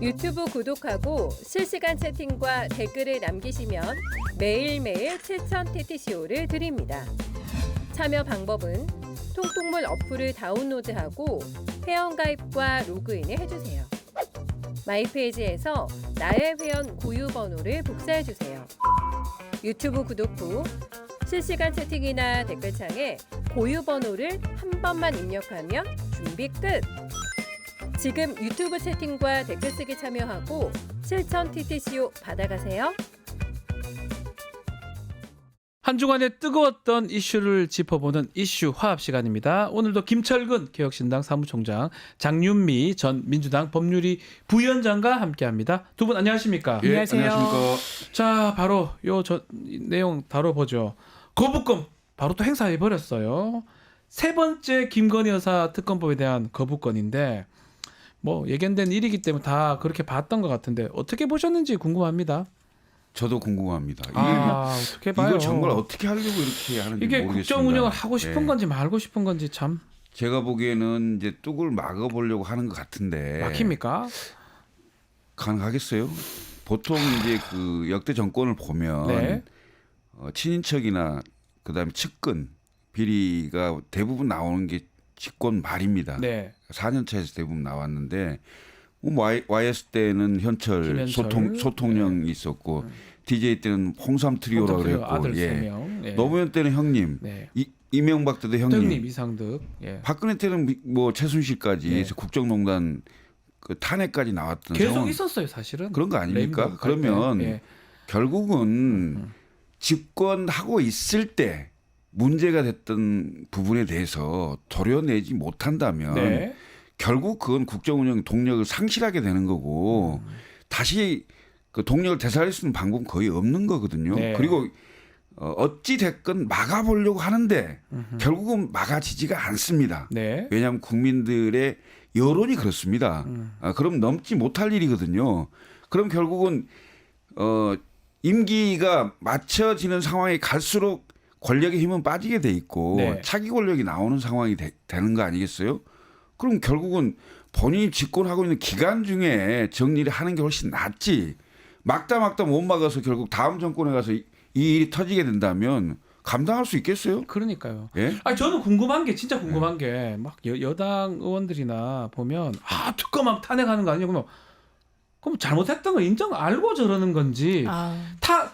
유튜브 구독하고 실시간 채팅과 댓글을 남기시면 매일매일 7,000TTCO를 드립니다. 참여 방법은 통통물 어플을 다운로드하고 회원가입과 로그인을 해주세요. 마이페이지에서 나의 회원 고유 번호를 복사해주세요. 유튜브 구독 후 실시간 채팅이나 댓글창에 고유 번호를 한 번만 입력하면 준비 끝! 지금 유튜브 채팅과 댓글 쓰기 참여하고 7,000TTCO 받아가세요. 한 주간의 뜨거웠던 이슈를 짚어보는 이슈 화합 시간입니다. 오늘도 김철근 개혁신당 사무총장, 장윤미 전 민주당 법률위 부위원장과 함께합니다. 두 분 안녕하십니까? 예, 안녕하십니까? 자, 바로 내용 다뤄보죠. 거부권 바로 또 행사해버렸어요. 세 번째 김건희 여사 특검법에 대한 거부권인데 뭐 예견된 일이기 때문에 다 그렇게 봤던 것 같은데 어떻게 보셨는지 궁금합니다. 저도 궁금합니다. 어떻게 봐요? 이걸 정말 어떻게 하려고 이렇게 하는지 이게 모르겠습니다. 국정 운영을 하고 싶은 예. 건지 말고 싶은 건지 참 제가 보기에는 이제 뚝을 막아보려고 하는 것 같은데 막힙니까? 가능하겠어요? 보통 이제 그 역대 정권을 보면 네. 친인척이나 그다음에 측근 비리가 대부분 나오는 게 집권 말입니다. 네. 4년 차에서 대부분 나왔는데 YS 때는 현철 김현철. 소통령이 있었고 DJ 때는 홍삼 트리오라고 그랬고 아들 3명. 예. 노무현 때는 형님, 네. 이명박 때도 형님, 이상득. 예. 박근혜 때는 뭐 최순실까지 예. 해서 국정농단 그 탄핵까지 나왔던 계속 상황. 있었어요, 사실은. 그런 거 아닙니까? 레임덕 그러면 때. 예. 결국은 집권하고 있을 때 문제가 됐던 부분에 대해서 도려내지 못한다면 네. 결국 그건 국정운영 동력을 상실하게 되는 거고 다시 그 동력을 되살릴 수 있는 방법은 거의 없는 거거든요. 네. 그리고 어찌 됐건 막아보려고 하는데 결국은 막아지지가 않습니다. 네. 왜냐하면 국민들의 여론이 그렇습니다. 그럼 넘지 못할 일이거든요. 그럼 결국은 임기가 맞춰지는 상황에 갈수록 권력의 힘은 빠지게 돼 있고 네. 차기 권력이 나오는 상황이 되는 거 아니겠어요? 그럼 결국은 본인이 집권하고 있는 기간 중에 정리를 하는 게 훨씬 낫지. 막다 못 막아서 결국 다음 정권에 가서 이 일이 터지게 된다면 감당할 수 있겠어요? 그러니까요. 예? 아니 저는 궁금한 게 진짜 궁금한 게 막 여당 의원들이나 보면 특검하면 탄핵하는 거 아니냐 그럼 잘못했던 거 인정 알고 저러는 건지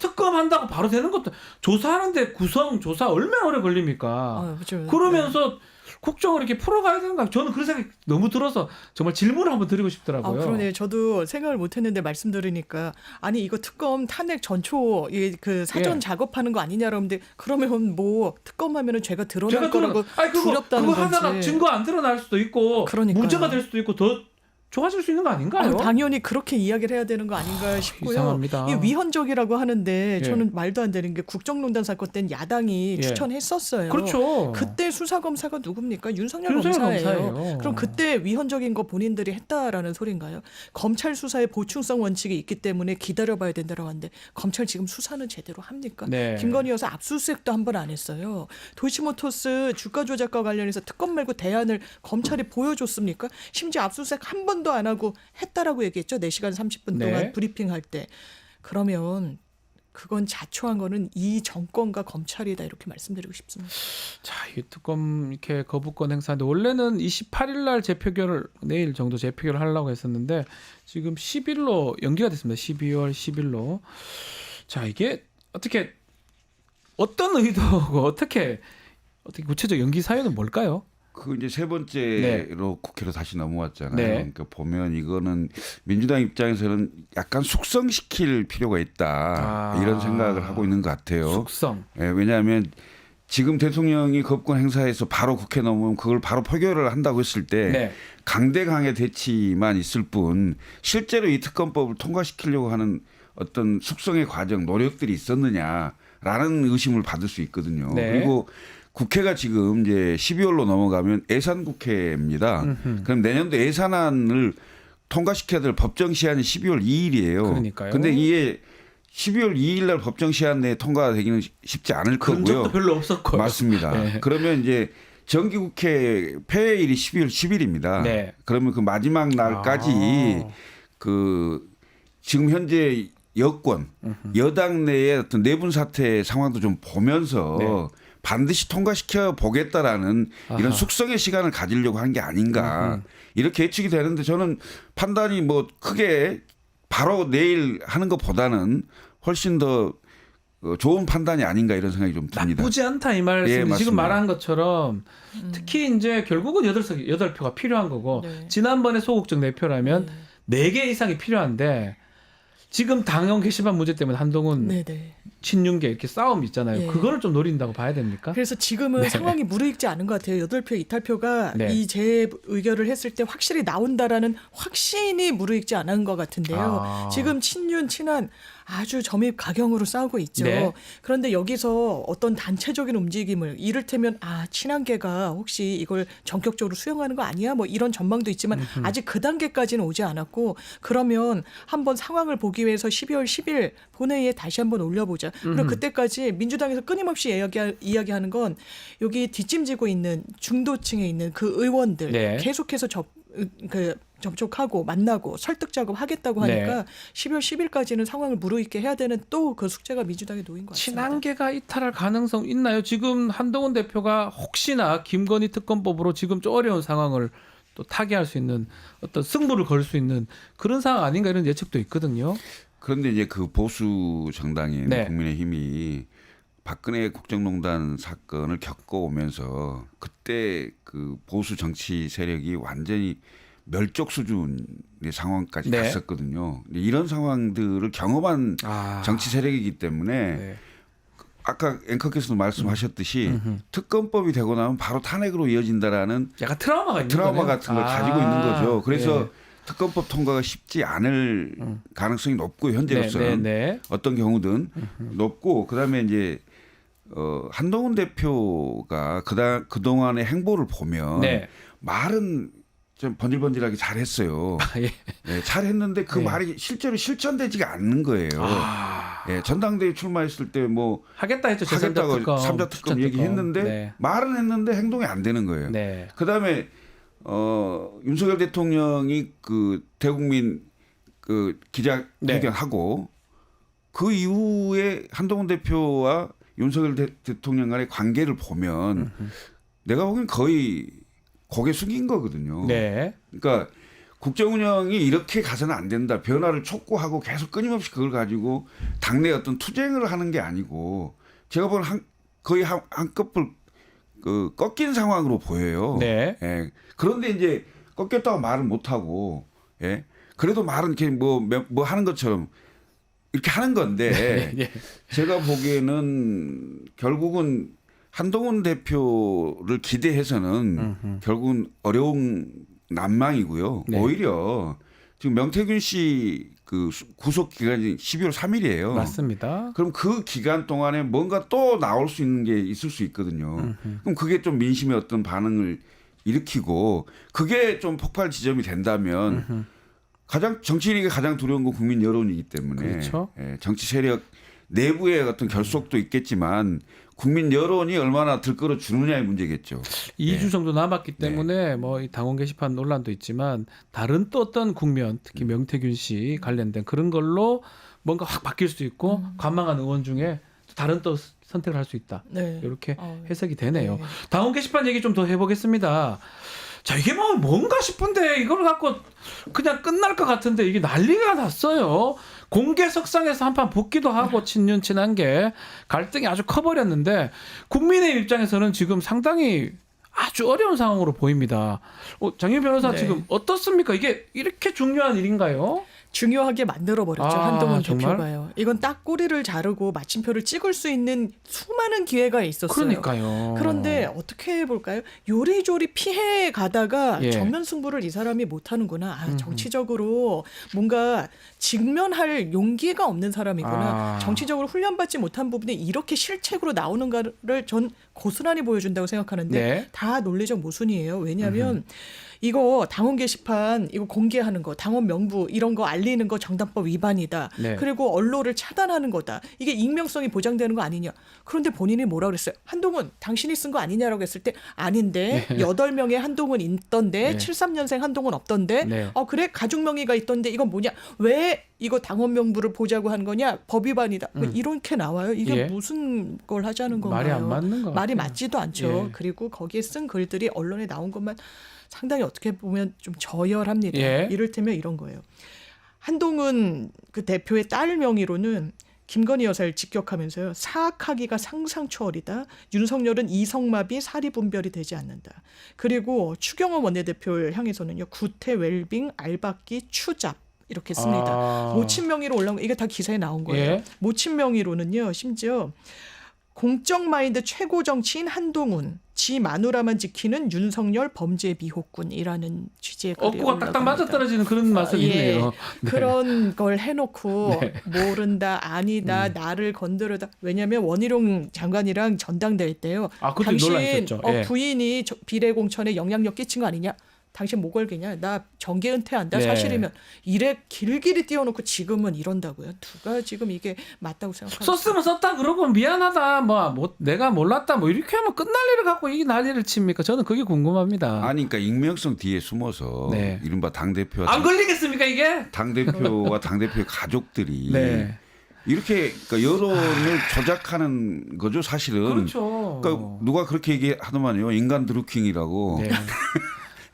특검한다고 바로 되는 것도 조사하는데 구성 조사 얼마나 오래 걸립니까? 그렇죠. 그러면서 국정을 이렇게 풀어가야 되는가? 저는 그런 생각이 너무 들어서 정말 질문을 한번 드리고 싶더라고요. 그러네. 저도 생각을 못했는데 말씀 들으니까 아니 이거 특검 탄핵 전초 그 사전 예. 작업하는 거 아니냐라고 하는데 그러면 뭐 특검하면은 죄가 드러날 거라고 그거 두렵다는 그거 건지. 하다가 증거 안 드러날 수도 있고 그러니까요. 문제가 될 수도 있고 더 좋아질 수 있는 거 아닌가요? 당연히 그렇게 이야기를 해야 되는 거 아닌가 싶고요. 이상합니다. 이게 위헌적이라고 하는데 예. 저는 말도 안 되는 게 국정농단 사건 때는 야당이 예. 추천했었어요. 그렇죠. 그때 수사검사가 누굽니까? 윤석열 검사예요. 검사예요. 그럼 그때 위헌적인 거 본인들이 했다라는 소린가요? 검찰 수사에 보충성 원칙이 있기 때문에 기다려봐야 된다고 하는데 검찰 지금 수사는 제대로 합니까? 네. 김건희 여사 압수수색도 한 번 안 했어요. 도이치모터스 주가 조작과 관련해서 특검 말고 대안을 검찰이 보여줬습니까? 심지어 압수수색 한 번도 안 하고 했다라고 얘기했죠. 4시간 30분 동안 네. 브리핑할 때. 그러면 그건 자초한 거는 이 정권과 검찰이다 이렇게 말씀드리고 싶습니다. 자, 이 특검 이렇게 거부권 행사인데 원래는 28일 날 내일 정도 재표결을 하려고 했었는데 지금 10일로 연기가 됐습니다. 12월 10일로. 자, 이게 어떤 의도고 어떻게 구체적 연기 사유는 뭘까요? 그 이제 세 번째로 국회로 다시 넘어왔잖아요. 네. 그러니까 보면 이거는 민주당 입장에서는 약간 숙성시킬 필요가 있다 이런 생각을 하고 있는 것 같아요. 숙성. 예, 왜냐하면 지금 대통령이 거부권 행사해서 바로 국회 넘으면 그걸 바로 표결을 한다고 했을 때 네. 강대강의 대치만 있을 뿐 실제로 이 특검법을 통과시키려고 하는 어떤 숙성의 과정 노력들이 있었느냐라는 의심을 받을 수 있거든요. 네. 그리고 국회가 지금 이제 12월로 넘어가면 예산 국회입니다. 그럼 내년도 예산안을 통과시켜야 될 법정 시한이 12월 2일이에요. 그러니까요. 근데 이게 12월 2일 날 법정 시한 내에 통과되기는 쉽지 않을 그런 거고요. 적도 별로 없었고. 맞습니다. 네. 그러면 이제 정기국회 폐회일이 12월 10일입니다. 네. 그러면 그 마지막 날까지 그 지금 현재 여권 여당 내의 어떤 내분 사태 상황도 좀 보면서 네. 반드시 통과시켜 보겠다라는 이런 아하. 숙성의 시간을 가지려고 하는 게 아닌가 이렇게 예측이 되는데 저는 판단이 뭐 크게 바로 내일 하는 것보다는 훨씬 더 좋은 판단이 아닌가 이런 생각이 좀 듭니다. 나쁘지 않다 이 말씀이 예, 지금 맞습니다. 말한 것처럼 특히 이제 결국은 8표가 필요한 거고 네. 지난번에 소극적 4표라면 4개 이상이 필요한데 지금 당원 게시판 문제 때문에 한동훈 네네. 친윤계 이렇게 싸움이 있잖아요. 예. 그거를 좀 노린다고 봐야 됩니까? 그래서 지금은 네. 상황이 무르익지 않은 것 같아요. 8표 이탈표가 네. 이 재의결을 했을 때 확실히 나온다라는 확신이 무르익지 않은 것 같은데요. 아. 지금 친윤, 친한 아주 점입 가경으로 싸우고 있죠. 네. 그런데 여기서 어떤 단체적인 움직임을 이를테면 친한계가 혹시 이걸 전격적으로 수용하는 거 아니야? 뭐 이런 전망도 있지만 아직 그 단계까지는 오지 않았고 그러면 한번 상황을 보기 위해서 12월 10일 본회의에 다시 한번 올려보자. 그리고 그때까지 민주당에서 끊임없이 이야기하는 건 여기 뒷짐지고 있는 중도층에 있는 그 의원들 네. 계속해서 접촉하고 만나고 설득 작업하겠다고 하니까 네. 12월 10일까지는 상황을 무르익게 해야 되는 또 그 숙제가 민주당에 놓인 것 같습니다. 친한계가 이탈할 가능성 있나요? 지금 한동훈 대표가 혹시나 김건희 특검법으로 지금 좀 어려운 상황을 또 타개할 수 있는 어떤 승부를 걸 수 있는 그런 상황 아닌가 이런 예측도 있거든요. 그런데 이제 그 보수 정당인 네. 국민의힘이 박근혜 국정농단 사건을 겪어오면서 그때 그 보수 정치 세력이 완전히 멸족 수준의 상황까지 네. 갔었거든요. 근데 이런 상황들을 경험한 정치 세력이기 때문에 네. 아까 앵커께서도 말씀하셨듯이 특검법이 되고 나면 바로 탄핵으로 이어진다라는 약간 트라우마가 있는 트라우마 거네요? 같은 걸 가지고 있는 거죠. 그래서 네. 특검법 통과가 쉽지 않을 가능성이 높고 현재로서는 네. 어떤 경우든 높고 그다음에 이제 한동훈 대표가 그동안의 행보를 보면 네. 말은 좀 번질번질하게 잘했어요. 예. 네, 잘했는데 그 네. 말이 실제로 실천되지가 않는 거예요. 예, 전당대회 출마했을 때 뭐 하겠다 했죠. 하겠다고 제3자 삼자 특검 얘기했는데 네. 말은 했는데 행동이 안 되는 거예요. 네. 그다음에 윤석열 대통령이 그 대국민 그 기자회견하고 그 이후에 한동훈 대표와 윤석열 대통령 간의 관계를 보면 내가 보기엔 거의 고개 숙인 거거든요. 네. 그러니까 국정 운영이 이렇게 가서는 안 된다. 변화를 촉구하고 계속 끊임없이 그걸 가지고 당내 어떤 투쟁을 하는 게 아니고 제가 보는 거의 한꺼풀 그 꺾인 상황으로 보여요. 네. 예. 그런데 이제 꺾였다고 말을 못 하고, 예. 그래도 말은 이렇게 뭐 하는 것처럼 이렇게 하는 건데 예. 제가 보기에는 결국은 한동훈 대표를 기대해서는 결국은 어려운 난망이고요. 네. 오히려 지금 명태균 씨 그 구속 기간이 12월 3일이에요. 맞습니다. 그럼 그 기간 동안에 뭔가 또 나올 수 있는 게 있을 수 있거든요. 그럼 그게 좀 민심의 어떤 반응을 일으키고 그게 좀 폭발 지점이 된다면 가장 정치인에게 가장 두려운 건 국민 여론이기 때문에 그렇죠. 예, 정치 세력 내부의 어떤 결속도 있겠지만 국민 여론이 얼마나 들끓어 주느냐의 문제겠죠. 2주 정도 남았기 네. 때문에 뭐 이 당원 게시판 논란도 있지만 다른 또 어떤 국면 특히 명태균 씨 관련된 그런 걸로 뭔가 확 바뀔 수도 있고 관망한 의원 중에 또 다른 또 선택을 할 수 있다. 네. 이렇게 어, 해석이 되네요. 네. 당원 게시판 얘기 좀 더 해보겠습니다. 자 이게 뭐 뭔가 싶은데 이걸 갖고 그냥 끝날 것 같은데 이게 난리가 났어요. 공개석상에서 한판 붙기도 하고 친윤 친한게 갈등이 아주 커버렸는데 국민의 입장에서는 지금 상당히 아주 어려운 상황으로 보입니다. 장윤 변호사 네. 지금 어떻습니까? 이게 이렇게 중요한 일인가요? 중요하게 만들어버렸죠. 한동훈 정말? 대표가요. 이건 딱 꼬리를 자르고 마침표를 찍을 수 있는 수많은 기회가 있었어요. 그러니까요. 그런데 어떻게 해볼까요? 요리조리 피해 가다가 예. 정면 승부를 이 사람이 못하는구나. 정치적으로 뭔가 직면할 용기가 없는 사람이구나. 정치적으로 훈련받지 못한 부분이 이렇게 실책으로 나오는가를 전 고스란히 보여준다고 생각하는데 네. 다 논리적 모순이에요. 왜냐하면 이거 당원 게시판 이거 공개하는 거, 당원 명부 이런 거 알리는 거 정당법 위반이다. 네. 그리고 언론을 차단하는 거다. 이게 익명성이 보장되는 거 아니냐. 그런데 본인이 뭐라 그랬어요? 한동훈 당신이 쓴 거 아니냐라고 했을 때 아닌데 8명의 한동훈 있던데 네. 73년생 한동훈 없던데 네. 그래 가족 명의가 있던데 이건 뭐냐? 왜 이거 당원 명부를 보자고 한 거냐? 법 위반이다. 이렇게 나와요. 이게 예. 무슨 걸 하자는 건가요? 말이 안 맞는 거 말이 같아요. 맞지도 않죠. 예. 그리고 거기에 쓴 글들이 언론에 나온 것만 상당히 어떻게 보면 좀 저열합니다. 예. 이를테면 이런 거예요. 한동훈 그 대표의 딸 명의로는 김건희 여사를 직격하면서요. 사악하기가 상상 초월이다. 윤석열은 이성마비 사리분별이 되지 않는다. 그리고 추경호 원내대표를 향해서는요. 구태 웰빙 알박기 추잡 이렇게 씁니다. 아. 모친 명의로 올라온 거 이게 다 기사에 나온 거예요. 예. 모친 명의로는요. 심지어 공적 마인드 최고 정치인 한동훈, 지 마누라만 지키는 윤석열 범죄 미호꾼이라는 취지의 글이 억구가 딱딱 올라갑니다. 맞아떨어지는 그런 맛은 예. 있네요. 네. 그런 걸 해놓고 네. 모른다, 아니다, 나를 건드려다. 왜냐하면 원희룡 장관이랑 전당대회 때요. 아, 그때 당신 논란이었죠. 예. 부인이 비례공천에 영향력 끼친 거 아니냐? 당신 뭐 걸겠냐? 나 정계 은퇴한다. 네. 사실이면 이래 길길이 띄워놓고 지금은 이런다고요. 누가 지금 이게 맞다고 생각하세요? 썼으면 썼다 그러고 미안하다 뭐 내가 몰랐다 뭐 이렇게 하면 끝날 일을 갖고 이 난리를 칩니까? 저는 그게 궁금합니다. 아니 그러니까 익명성 뒤에 숨어서 네. 이른바 당대표와 안 걸리겠습니까 이게? 당대표와 당대표의 가족들이 네. 이렇게 그러니까 여론을 조작하는 거죠 사실은. 그렇죠. 그러니까 누가 그렇게 얘기하더만요. 인간 드루킹이라고. 네.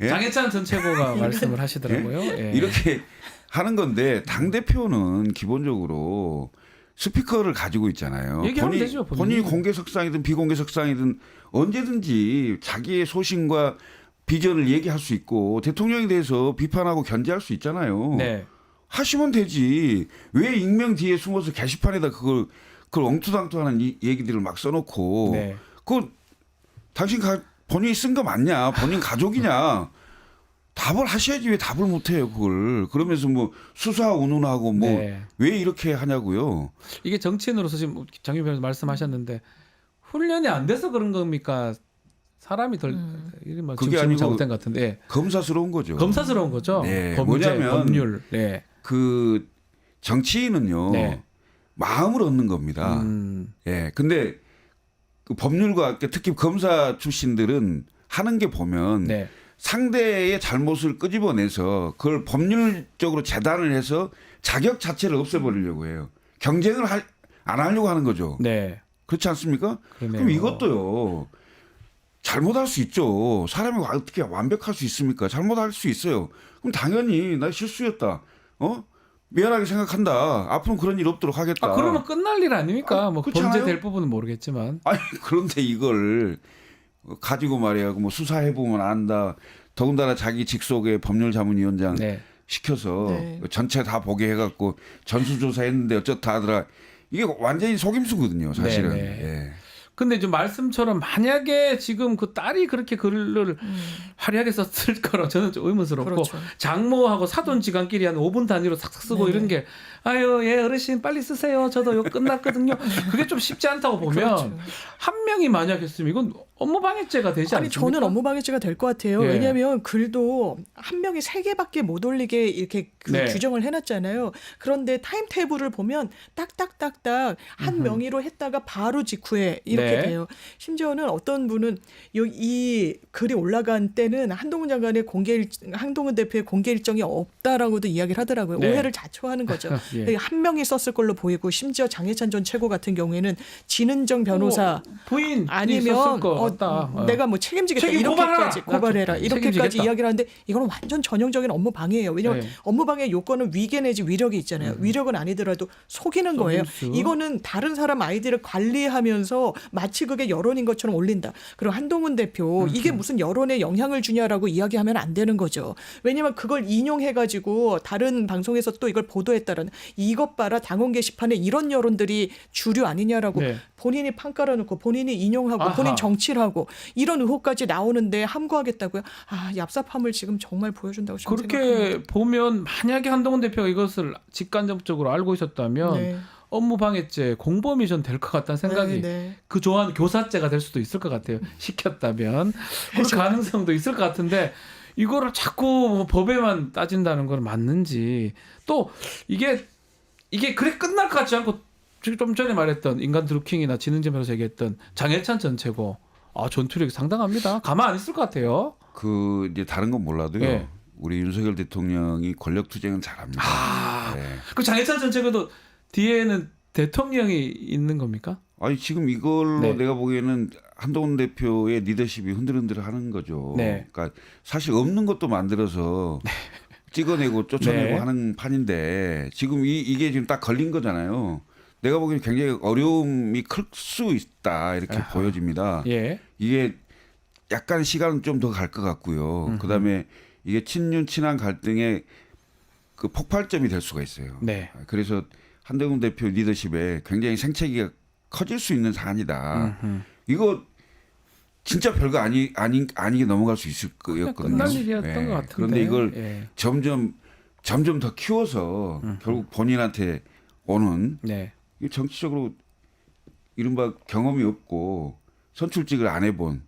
예? 장해찬 전 최고가 말씀을 하시더라고요. 예. 이렇게 하는 건데 당 대표는 기본적으로 스피커를 가지고 있잖아요. 얘기하면 되죠, 본인이. 본인이 공개석상이든 비공개석상이든 언제든지 자기의 소신과 비전을 얘기할 수 있고 대통령에 대해서 비판하고 견제할 수 있잖아요. 네. 하시면 되지. 왜 익명 뒤에 숨어서 게시판에다 그걸 엉투당투하는 얘기들을 막 써놓고 네. 그 당신 본인이 쓴 거 맞냐? 본인 가족이냐? 답을 하셔야지 왜 답을 못해요 그걸. 그러면서 뭐 수사 운운하고 뭐 왜 네. 이렇게 하냐고요. 이게 정치인으로서 지금 장유 변호사 말씀하셨는데 훈련이 안 돼서 그런 겁니까? 사람이 덜 이러면 그게 지금 아니고 잘못된 것 같은데 예. 검사스러운 거죠. 검사스러운 거죠. 네. 범죄, 뭐냐면 법률. 네. 그 정치인은요 네. 마음을 얻는 겁니다. 예. 근데 그 법률가 특히 검사 출신들은 하는 게 보면 네. 상대의 잘못을 끄집어내서 그걸 법률적으로 재단을 해서 자격 자체를 없애버리려고 해요. 경쟁을 안 하려고 하는 거죠. 네. 그렇지 않습니까? 그러네요. 그럼 이것도요. 잘못할 수 있죠. 사람이 어떻게 완벽할 수 있습니까? 잘못할 수 있어요. 그럼 당연히 나 실수였다. 미안하게 생각한다. 앞으로 그런 일 없도록 하겠다. 아, 그러면 끝날 일 아닙니까? 뭐 그렇지 범죄 않아요? 될 부분은 모르겠지만. 아니 그런데 이걸 가지고 말이야. 뭐 수사해 보면 안다. 더군다나 자기 직속의 법률자문위원장 네. 시켜서 네. 전체 다 보게 해갖고 전수조사했는데 어쩌다 하더라. 이게 완전히 속임수거든요, 사실은. 네, 네. 예. 근데 좀 말씀처럼 만약에 지금 그 딸이 그렇게 글을 화려하게 썼을 거라 저는 좀 의문스럽고 그렇죠. 장모하고 사돈지간끼리 한 5분 단위로 삭삭 쓰고 네네. 이런 게 아유 예 어르신 빨리 쓰세요. 저도 요 끝났거든요. 그게 좀 쉽지 않다고 보면 그렇죠. 한 명이 만약 했으면 이건 업무방해죄가 되지 아니 않습니까? 저는 업무방해죄가 될 것 같아요. 예. 왜냐하면 글도 한 명이 3개밖에 못 올리게 이렇게 네. 규정을 해놨잖아요. 그런데 타임테이블을 보면 딱딱딱딱 한 명의로 했다가 바로 직후에 이렇게 네. 돼요. 심지어는 어떤 분은 이 글이 올라간 때는 한동훈 장관의 한동훈 대표의 공개 일정이 없다라고도 이야기를 하더라고요. 네. 오해를 자초하는 거죠. 예. 한 명이 썼을 걸로 보이고 심지어 장해찬 전 최고 같은 경우에는 진은정 변호사 부인 아니면 썼을 것 같다. 내가 뭐 책임지겠다 책임 이렇게까지 고발하라. 고발해라 이렇게까지 책임지겠다. 이야기를 하는데 이거는 완전 전형적인 업무 방해예요. 왜냐하면 네. 업무 방해 요건은 위계 내지 위력이 있잖아요. 위력은 아니더라도 속이는 거예요. 속임수. 이거는 다른 사람 아이디를 관리하면서 마치 그게 여론인 것처럼 올린다. 그리고 한동훈 대표 이게 무슨 여론에 영향을 주냐라고 이야기하면 안 되는 거죠. 왜냐하면 그걸 인용해가지고 다른 방송에서 또 이걸 보도했다라는 이것 봐라 당원 게시판에 이런 여론들이 주류 아니냐라고 네. 본인이 판 깔아놓고 본인이 인용하고 아하. 본인 정치를 하고 이런 의혹까지 나오는데 함구하겠다고요? 아 얍삽함을 지금 정말 보여준다고 저는 생각합니다. 그렇게 보면 만약에 한동훈 대표가 이것을 직간접적으로 알고 있었다면 네. 업무방해죄 공범이 좀 될 것 같다는 생각이 네. 그 조한 교사죄가 될 수도 있을 것 같아요. 시켰다면 그런 가능성도 있을 것 같은데 이거를 자꾸 뭐 법에만 따진다는 건 맞는지 또 이게 그래 끝날 것 같지 않고 좀 전에 말했던 인간 드루킹이나 진흥재면서 얘기했던 장해찬 전 최고 전투력이 상당합니다. 가만 안 있을 것 같아요. 그 이제 다른 건 몰라도요. 예. 우리 윤석열 대통령이 권력 투쟁은 잘합니다. 네. 그 장해찬 전 최고도 뒤에는 대통령이 있는 겁니까? 아니 지금 이걸로 네. 내가 보기에는 한동훈 대표의 리더십이 흔들흔들하는 거죠. 네. 그러니까 사실 없는 것도 만들어서 찍어내고 쫓아내고 네. 하는 판인데 지금 이게 지금 딱 걸린 거잖아요. 내가 보기에는 굉장히 어려움이 클 수 있다 이렇게 아하. 보여집니다. 예. 이게 약간 시간은 좀 더 갈 것 같고요. 그다음에 이게 친윤 친한 갈등의 그 폭발점이 될 수가 있어요. 네. 그래서 한동훈 대표 리더십에 굉장히 생채기가 커질 수 있는 사안이다. 이거 진짜 별거 아니게 넘어갈 수 있을 거였거든요. 끝날 일이었던 것 같은데. 그런데 이걸 예. 점점 더 키워서 결국 본인한테 오는 네. 이 정치적으로 이른바 경험이 없고 선출직을 안 해본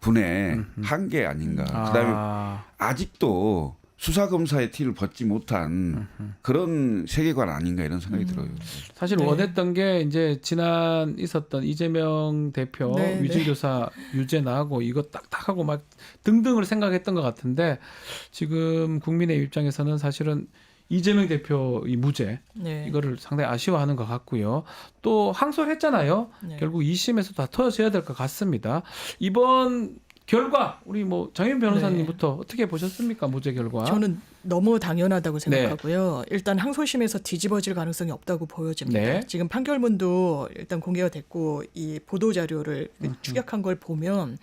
분의 한계 아닌가. 그다음에 아직도 수사검사의 티를 벗지 못한 그런 세계관 아닌가 이런 생각이 들어요. 사실 네. 원했던 게 이제 지난 있었던 이재명 대표 네, 위증교사 유죄 나고 이거 딱딱하고 막 등등을 생각했던 것 같은데 지금 국민의 입장에서는 사실은 이재명 대표 이 무죄 네. 이거를 상당히 아쉬워하는 것 같고요. 또 항소했잖아요. 네. 결국 2심에서 다 터져야 될 것 같습니다. 이번 결과 우리 뭐 장윤 변호사님부터 어떻게 보셨습니까? 무죄 결과. 저는 너무 당연하다고 생각하고요. 일단 항소심에서 뒤집어질 가능성이 없다고 보여집니다. 네. 지금 판결문도 일단 공개가 됐고 이 보도 자료를 추격한 걸 보면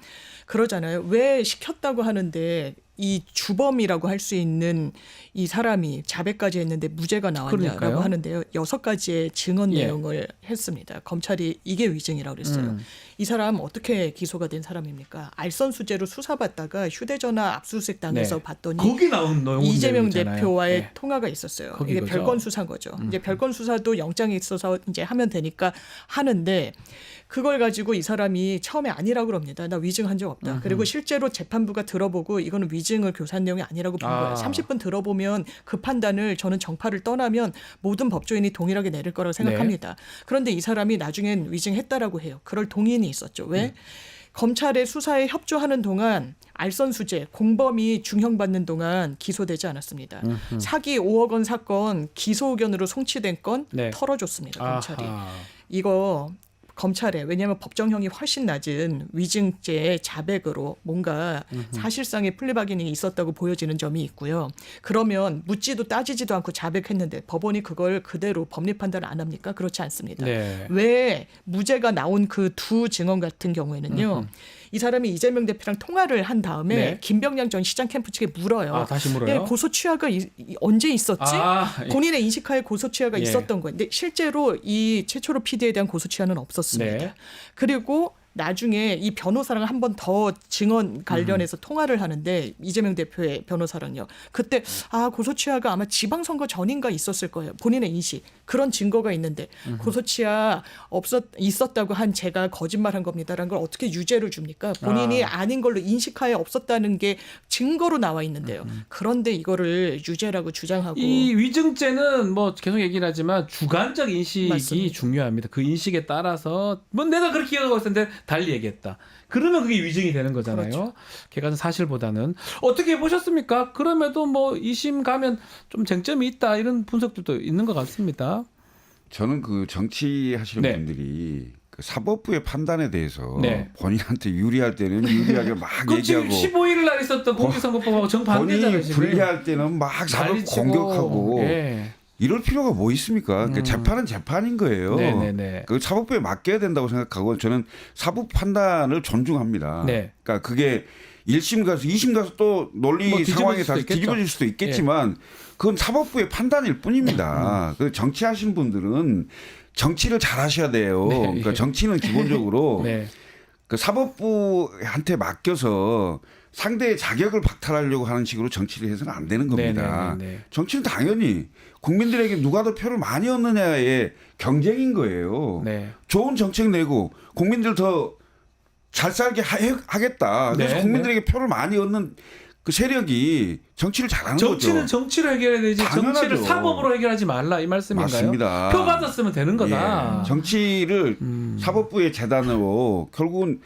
그러잖아요. 왜 시켰다고 하는데 이 주범이라고 할 수 있는 이 사람이 자백까지 했는데 무죄가 나왔냐라고 그러니까요. 하는데요. 6가지의 증언 예. 내용을 했습니다. 검찰이 이게 위증이라고 그랬어요. 이 사람 어떻게 기소가 된 사람입니까? 알선수재로 수사받다가 휴대전화 압수수색 당해서 네. 봤더니 거기 나온 내용 이재명 있잖아요. 대표와의 네. 통화가 있었어요. 거기 이게 거죠. 별건 수사인 거죠. 이제 별건 수사도 영장이 있어서 이제 하면 되니까 하는데 그걸 가지고 이 사람이 처음에 아니라고 그럽니다. 나 위증한 적 없다. 그리고 실제로 재판부가 들어보고 이거는 위증을 교사한 내용이 아니라고 본 거예요. 30분 들어보면 그 판단을 저는 정파를 떠나면 모든 법조인이 동일하게 내릴 거라고 생각합니다. 그런데 이 사람이 나중엔 위증했다라고 해요. 그럴 동의인이 있었죠. 왜? 검찰의 수사에 협조하는 동안 알선수재, 공범이 중형받는 동안 기소되지 않았습니다. 사기 5억 원 사건 기소 의견으로 송치된 건 네. 털어줬습니다. 검찰이. 아하. 이거 검찰에 왜냐하면 법정형이 훨씬 낮은 위증죄의 자백으로 뭔가 사실상의 플리바게닝이 있었다고 보여지는 점이 있고요. 그러면 묻지도 따지지도 않고 자백했는데 법원이 그걸 그대로 법리 판단을 안 합니까? 그렇지 않습니다. 네. 왜 무죄가 나온 그 두 증언 같은 경우에는요. 이 사람이 이재명 대표랑 통화를 한 다음에 네. 김병량 전 시장 캠프 측에 물어요. 다시 물어요? 예, 고소 취하가 언제 있었지? 예. 본인의 인식하에 고소 취하가 예. 있었던 거예요. 근데 실제로 이 최초로 PD에 대한 고소 취하는 없었습니다. 네. 그리고 나중에 이 변호사랑 한 번 더 증언 관련해서 통화를 하는데 이재명 대표의 변호사랑요. 그때 고소치하가 아마 지방선거 전인가 있었을 거예요. 본인의 인식. 그런 증거가 있는데 고소치하 있었다고 한 제가 거짓말한 겁니다라는 걸 어떻게 유죄를 줍니까? 본인이 아닌 걸로 인식하에 없었다는 게 증거로 나와 있는데요. 그런데 이거를 유죄라고 주장하고 이 위증죄는 뭐 계속 얘기를 하지만 주관적 인식이 맞습니다. 중요합니다. 그 인식에 따라서 뭐 내가 그렇게 기억하고 있었는데 달리 얘기했다. 그러면 그게 위증이 되는 거잖아요. 그렇죠. 객관적 사실보다는. 어떻게 보셨습니까? 그럼에도 뭐 2심 가면 좀 쟁점이 있다 이런 분석들도 있는 것 같습니다. 저는 그 정치하시는 네. 분들이 그 사법부의 판단에 대해서 네. 본인한테 유리할 때는 유리하게 막 그 지금 얘기하고 15일 날 있었던 공직선거법하고 정반대잖아요. 본인이 지금. 불리할 때는 막 사법 난리치고. 공격하고 예. 이럴 필요가 뭐 있습니까? 그 재판은 재판인 거예요. 네네네. 그 사법부에 맡겨야 된다고 생각하고 저는 사법 판단을 존중합니다. 네. 그러니까 그게 1심 가서 2심 가서 또 논리 뭐 뒤집어질 상황이 수도 다시 있겠죠. 뒤집어질 수도 있겠지만 그건 사법부의 판단일 뿐입니다. 그 정치하신 분들은 정치를 잘 하셔야 돼요. 네. 그러니까 정치는 기본적으로 네. 그 사법부한테 맡겨서 상대의 자격을 박탈하려고 하는 식으로 정치를 해서는 안 되는 겁니다. 네네네. 정치는 당연히 국민들에게 누가 더 표를 많이 얻느냐의 경쟁인 거예요. 네. 좋은 정책 내고 국민들 더 잘 살게 하겠다. 그래서 네, 국민들에게 표를 많이 얻는 그 세력이 정치를 잘하는 정치는 거죠. 정치로 해결해야 되지 당연하죠. 정치를 사법으로 해결하지 말라 이 말씀인가요? 맞습니다. 표 받았으면 되는 거다. 예, 정치를 사법부의 재단으로 결국은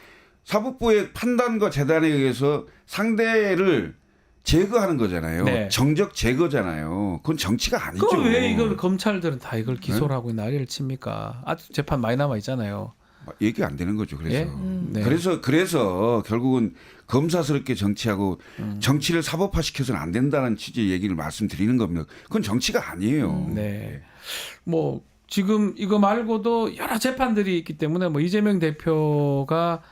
사법부의 판단과 재단에 의해서 상대를 제거하는 거잖아요. 네. 정적 제거잖아요. 그건 정치가 아니죠. 그럼 왜 이걸 검찰들은 다 이걸 기소를 하고 난리를 칩니까? 아직 재판 많이 남아 있잖아요. 얘기 안 되는 거죠. 그래서 예? 네. 그래서 결국은 검사스럽게 정치하고 정치를 사법화시켜서는 안 된다는 취지의 얘기를 말씀드리는 겁니다. 그건 정치가 아니에요. 네. 뭐 지금 이거 말고도 여러 재판들이 있기 때문에 뭐 이재명 대표가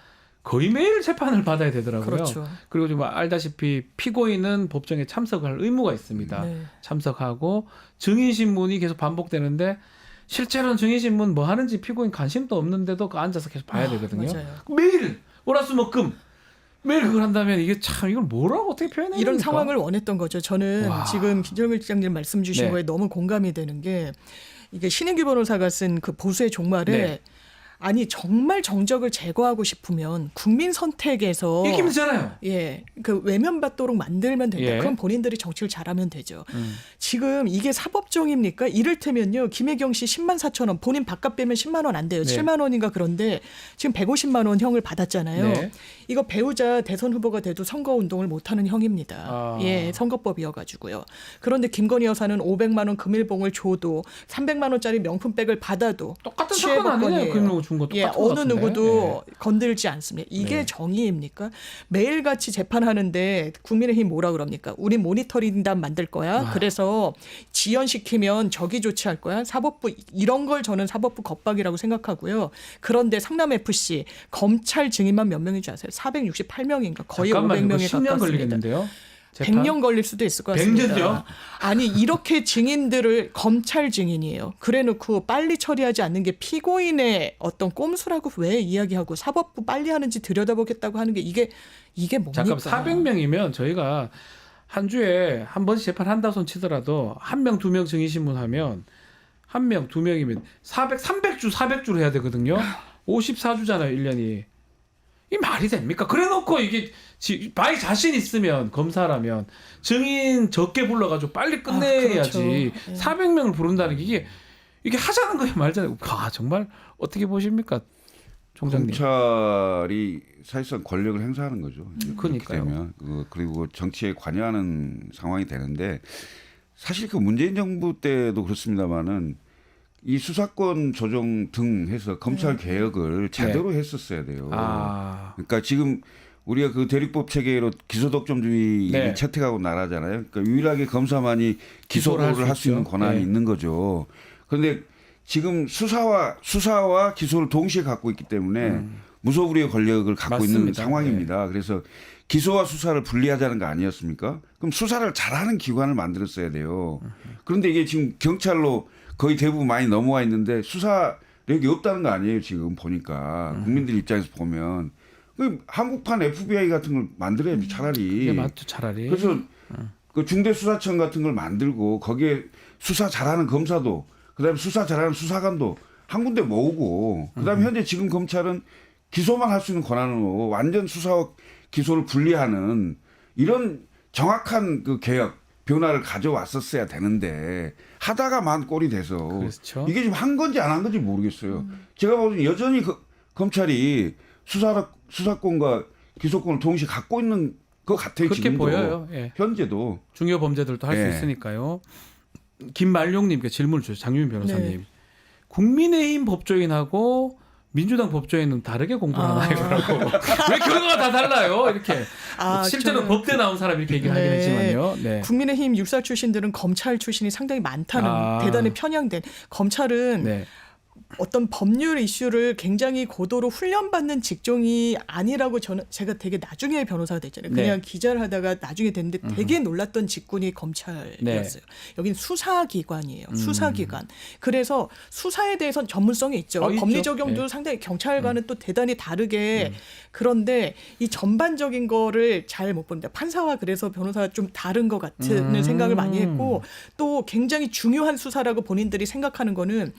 거의 매일 재판을 받아야 되더라고요. 그렇죠. 그리고 좀 알다시피 피고인은 법정에 참석할 의무가 있습니다. 네. 참석하고 증인신문이 계속 반복되는데 실제로는 증인신문 뭐 하는지 피고인 관심도 없는데도 그 앉아서 계속 봐야 되거든요. 맞아요. 매일 월화수목금 매일 그걸 한다면 이게 참 이걸 뭐라고 어떻게 표현해야 이런 됩니까? 상황을 원했던 거죠. 저는 와. 지금 김정일 기자님 말씀 주신 네. 거에 너무 공감이 되는 게 이게 신인규 변호사가 쓴 그 보수의 종말에 네. 아니 정말 정적을 제거하고 싶으면 국민 선택에서 이게 힘들잖아요. 예, 그 외면받도록 만들면 된다. 예. 그럼 본인들이 정치를 잘하면 되죠. 지금 이게 사법정입니까? 이를테면요, 김혜경 씨 10만 4천 원, 본인 바깥 빼면 10만 원 안 돼요. 네. 7만 원인가 그런데 지금 150만 원 형을 받았잖아요. 네. 이거 배우자 대선 후보가 돼도 선거 운동을 못하는 형입니다. 아. 예, 선거법이어가지고요. 그런데 김건희 여사는 500만 원 금일봉을 줘도 300만 원짜리 명품백을 받아도 똑같은 취해 사건 아니에요? 복권이에요. 금융 준 것도 예, 똑같은 것 어느 같은데. 누구도 건들지 않습니다. 이게 네. 정의입니까? 매일같이 재판하는데 국민의힘 뭐라 그럽니까? 우리 모니터링단 만들 거야. 그래서 지연시키면 적이 조치할 거야. 사법부 이런 걸 저는 사법부 겁박이라고 생각하고요. 그런데 성남FC 검찰 증인만 몇 명인 줄 아세요? 468명인가 거의 잠깐만요. 500명에 10년 가깝습니다. 걸리겠는데요? 재판? 100년 걸릴 수도 있을 것 같습니다. 100년요? 아니 이렇게 증인들을 검찰 증인이에요. 그래놓고 빨리 처리하지 않는 게 피고인의 어떤 꼼수라고 왜 이야기하고 사법부 빨리 하는지 들여다보겠다고 하는 게 이게 뭡니까? 잠깐 400명이면 저희가 한 주에 한 번씩 재판한다 손 치더라도 한 명, 두 명 증인신문하면 한 명, 두 명이면 300주, 400주로 해야 되거든요. 54주잖아요, 1년이. 이 말이 됩니까? 그래 놓고 이게 많이 자신 있으면 검사라면 증인 적게 불러가지고 빨리 끝내야지. 그렇죠. 400명을 부른다는 게 이게 하자는 거예요, 말잖아요. 와, 정말 어떻게 보십니까, 총장님? 검찰이 사실상 권력을 행사하는 거죠. 그렇게 그러니까요. 되면 그리고 정치에 관여하는 상황이 되는데 사실 그 문재인 정부 때도 그렇습니다만은 이 수사권 조정 등 해서 검찰 개혁을 제대로 했었어야 돼요. 아, 그러니까 지금 우리가 그 대립법 체계로 기소독점주의 네. 채택하고 나라잖아요. 그러니까 유일하게 검사만이 기소를 기소를 할 수 있는 있죠. 권한이 네. 있는 거죠. 그런데 지금 수사와 기소를 동시에 갖고 있기 때문에 무소불위의 권력을 갖고 있는 맞습니다. 상황입니다. 그래서 기소와 수사를 분리하자는 거 아니었습니까? 그럼 수사를 잘하는 기관을 만들었어야 돼요. 그런데 이게 지금 경찰로 거의 대부분 많이 넘어와 있는데 수사력이 없다는 거 아니에요, 지금 보니까. 국민들 입장에서 보면. 그 한국판 FBI 같은 걸 만들어야지 차라리. 이게 맞죠, 차라리. 그래서 그 중대수사청 같은 걸 만들고 거기에 수사 잘하는 검사도 그다음에 수사 잘하는 수사관도 한 군데 모으고 그다음에 현재 지금 검찰은 기소만 할 수 있는 권한으로 완전 수사와 기소를 분리하는 이런 정확한 그 개혁 변화를 가져왔었어야 되는데 하다가 만 꼴이 돼서 그렇죠. 이게 지금 한 건지 안 한 건지 모르겠어요. 제가 보기엔 여전히 검찰이 수사권과 기소권을 동시에 갖고 있는 것 같아요. 그렇게 지금도. 보여요. 예. 현재도. 중요 범죄들도 할 수 예. 있으니까요. 김말룡님께 질문을 주세요. 장유민 변호사님. 네. 국민의힘 법조인하고 민주당 법조인은 다르게 공부하나요? 왜 결과가 다 달라요? 이렇게. 실제로 저는 법대 나온 사람이 이렇게 얘기를 하긴 네. 했지만요. 네. 국민의힘 육사 출신들은 검찰 출신이 상당히 많다는 대단히 편향된 검찰은 네. 어떤 법률 이슈를 굉장히 고도로 훈련받는 직종이 아니라고 제가 되게 나중에 변호사가 됐잖아요. 그냥 네. 기자를 하다가 나중에 됐는데 되게 놀랐던 직군이 검찰이었어요. 네. 여긴 수사기관이에요. 수사기관. 그래서 수사에 대해서는 전문성이 있죠. 있죠. 법리 적용도 네. 상당히 경찰과는 또 대단히 다르게 그런데 이 전반적인 거를 잘 못 본다. 판사와 그래서 변호사가 좀 다른 것 같은 생각을 많이 했고 또 굉장히 중요한 수사라고 본인들이 생각하는 거는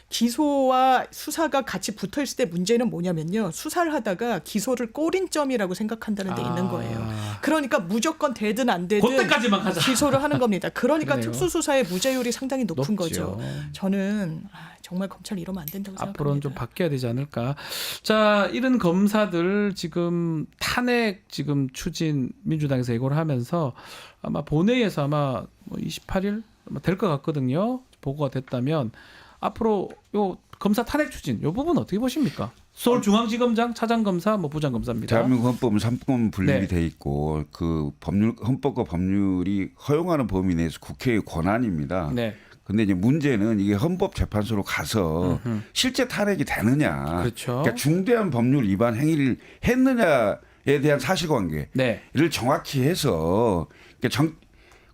기소와 수사가 같이 붙어 있을 때 문제는 뭐냐면요. 수사를 하다가 기소를 꼬린점이라고 생각한다는 데 있는 거예요. 그러니까 무조건 되든 안 되든 그때까지만 가자. 기소를 하는 겁니다. 그러니까 그러네요. 특수수사의 무죄율이 상당히 높은 높죠. 거죠. 저는 정말 검찰 이러면 안 된다고 생각합니다. 앞으로는 좀 바뀌어야 되지 않을까. 자, 이런 검사들 지금 탄핵 지금 추진 민주당에서 예고를 하면서 아마 본회의에서 아마 28일 될 것 같거든요. 보고가 됐다면 앞으로 요 검사 탄핵 추진 요 부분 어떻게 보십니까? 서울중앙지검장, 차장검사, 뭐 부장검사입니다. 대한민국 헌법은 3권 분립이 네. 돼 있고 그 법률 헌법과 법률이 허용하는 범위 내에서 국회의 권한입니다. 네. 근데 이제 문제는 이게 헌법재판소로 가서 실제 탄핵이 되느냐. 그렇죠. 그러니까 중대한 법률 위반 행위를 했느냐에 대한 사실관계를 네. 정확히 해서 그러니까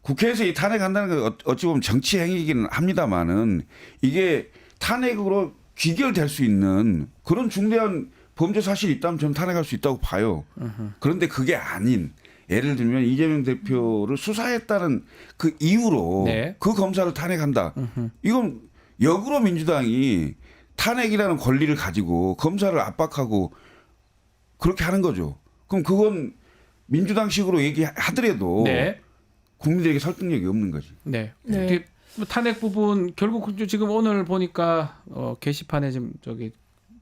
국회에서 이 탄핵한다는 건 어찌 보면 정치 행위이기는 합니다만은 이게 탄핵으로 귀결될 수 있는 그런 중대한 범죄 사실이 있다면 저는 탄핵할 수 있다고 봐요. 그런데 그게 아닌 예를 들면 이재명 대표를 수사했다는 그 이유로 네. 그 검사를 탄핵한다. 이건 역으로 민주당이 탄핵이라는 권리를 가지고 검사를 압박하고 그렇게 하는 거죠. 그럼 그건 민주당식으로 얘기하더라도 네. 국민들에게 설득력이 없는 거지. 네. 네. 이게 탄핵 부분 결국 지금 오늘 보니까 게시판에 지금 저기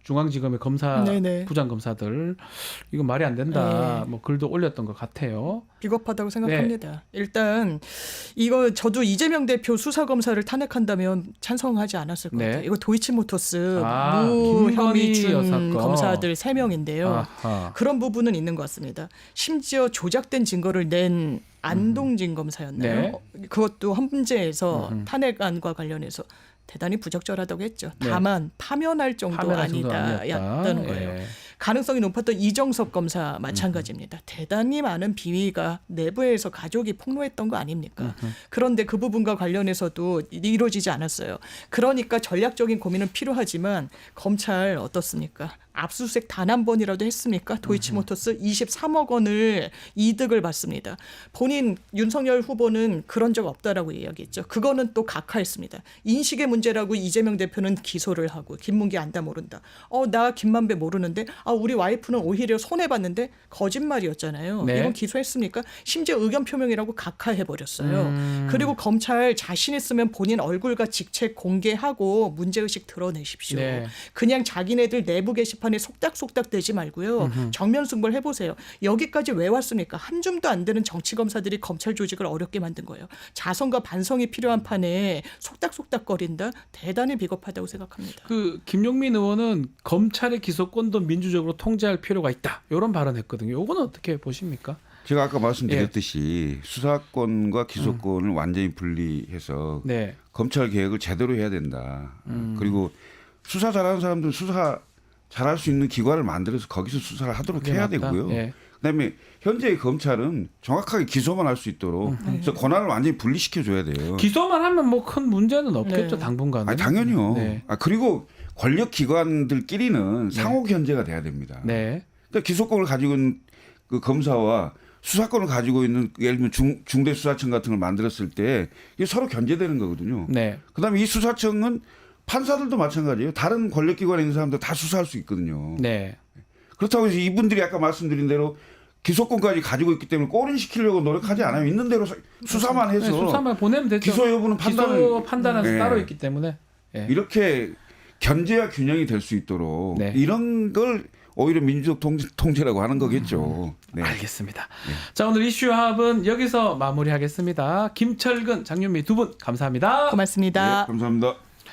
중앙지검의 검사 네네. 부장검사들 이거 말이 안 된다. 네. 뭐 글도 올렸던 것 같아요. 비겁하다고 생각합니다. 일단 이거 저도 이재명 대표 수사검사를 탄핵한다면 찬성하지 않았을 것 네. 같아요. 이거 도이치모터스 김건희 무혐의준 여사건. 검사들 3명인데요. 아하. 그런 부분은 있는 것 같습니다. 심지어 조작된 증거를 낸 안동진 검사였나요? 네. 그것도 헌재에서 탄핵안과 관련해서 대단히 부적절하다고 했죠. 네. 다만 파면할 정도 파면할 정도는 아니다였다는 아니었다. 거예요. 예. 가능성이 높았던 이정석 검사 마찬가지입니다. 대단히 많은 비위가 내부에서 가족이 폭로했던 거 아닙니까? 그런데 그 부분과 관련해서도 이루어지지 않았어요. 그러니까 전략적인 고민은 필요하지만 검찰 어떻습니까? 압수수색 단 한 번이라도 했습니까? 도이치모터스 23억 원을 이득을 받습니다. 본인 윤석열 후보는 그런 적 없다라고 이야기했죠. 그거는 또 각하했습니다. 인식의 문제라고 이재명 대표는 기소를 하고 김문기 안다 모른다. 나 김만배 모르는데 우리 와이프는 오히려 손해봤는데 거짓말이었잖아요. 네. 이건 기소했습니까? 심지어 의견 표명이라고 각하해버렸어요. 그리고 검찰 자신 있으면 본인 얼굴과 직책 공개하고 문제의식 드러내십시오. 네. 그냥 자기네들 내부 게시판에 속닥속닥 대지 말고요. 정면 승부를 해보세요. 여기까지 왜 왔습니까? 한 줌도 안 되는 정치검사들이 검찰 조직을 어렵게 만든 거예요. 자성과 반성이 필요한 판에 속닥속닥거린다? 대단히 비겁하다고 생각합니다. 그 김용민 의원은 검찰의 기소권도 민주적으로 통제할 필요가 있다. 이런 발언했거든요. 이건 어떻게 보십니까? 제가 아까 말씀드렸듯이 수사권과 기소권을 완전히 분리해서 네. 검찰 개혁을 제대로 해야 된다. 그리고 수사 잘하는 사람들은 수사 잘할 수 있는 기관을 만들어서 거기서 수사를 하도록 해야 맞다. 되고요. 예. 그다음에 현재의 검찰은 정확하게 기소만 할 수 있도록 그래서 권한을 완전히 분리시켜 줘야 돼요. 기소만 하면 뭐 큰 문제는 없겠죠. 네. 당분간은. 아니, 당연히요. 네. 그리고 권력 기관들끼리는 상호 견제가 돼야 됩니다. 네. 그러니까 기소권을 가지고 있는 그 검사와 수사권을 가지고 있는 예를 들면 중대수사청 같은 걸 만들었을 때 이게 서로 견제되는 거거든요. 네. 그다음에 이 수사청은 판사들도 마찬가지예요. 다른 권력기관에 있는 사람들 다 수사할 수 있거든요. 네. 그렇다고 해서 이분들이 아까 말씀드린 대로 기소권까지 가지고 있기 때문에 꼬린시키려고 노력하지 않아요. 있는 대로 수사만 해서 네, 수사만 보내면 되죠. 기소 여부는 기소 판단해서 네. 따로 있기 때문에. 예. 이렇게 견제와 균형이 될 수 있도록 네. 이런 걸 오히려 민주적 통제라고 하는 거겠죠. 네. 알겠습니다. 자, 오늘 이슈합은 여기서 마무리하겠습니다. 김철근, 장윤미 두 분 감사합니다. 고맙습니다. 네, 감사합니다.